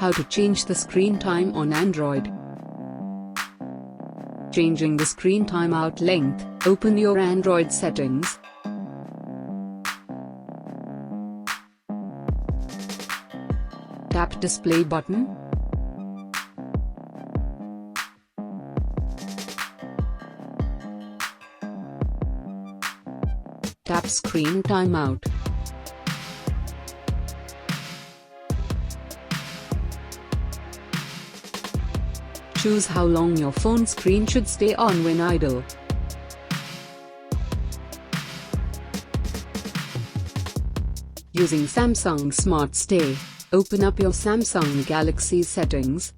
How to change the screen time on Android. Changing the screen timeout length, open your Android settings. Tap display button. Tap screen timeout. Choose how long your phone screen should stay on when idle. Using Samsung Smart Stay, open up your Samsung Galaxy settings.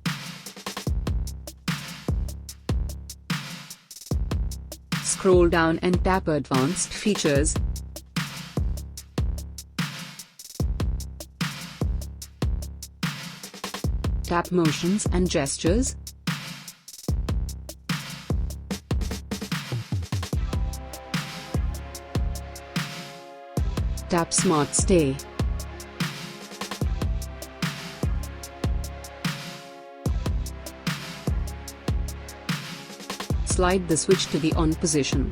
Scroll down and tap Advanced Features. Tap Motions and Gestures. Tap Smart Stay. Slide the switch to the on position.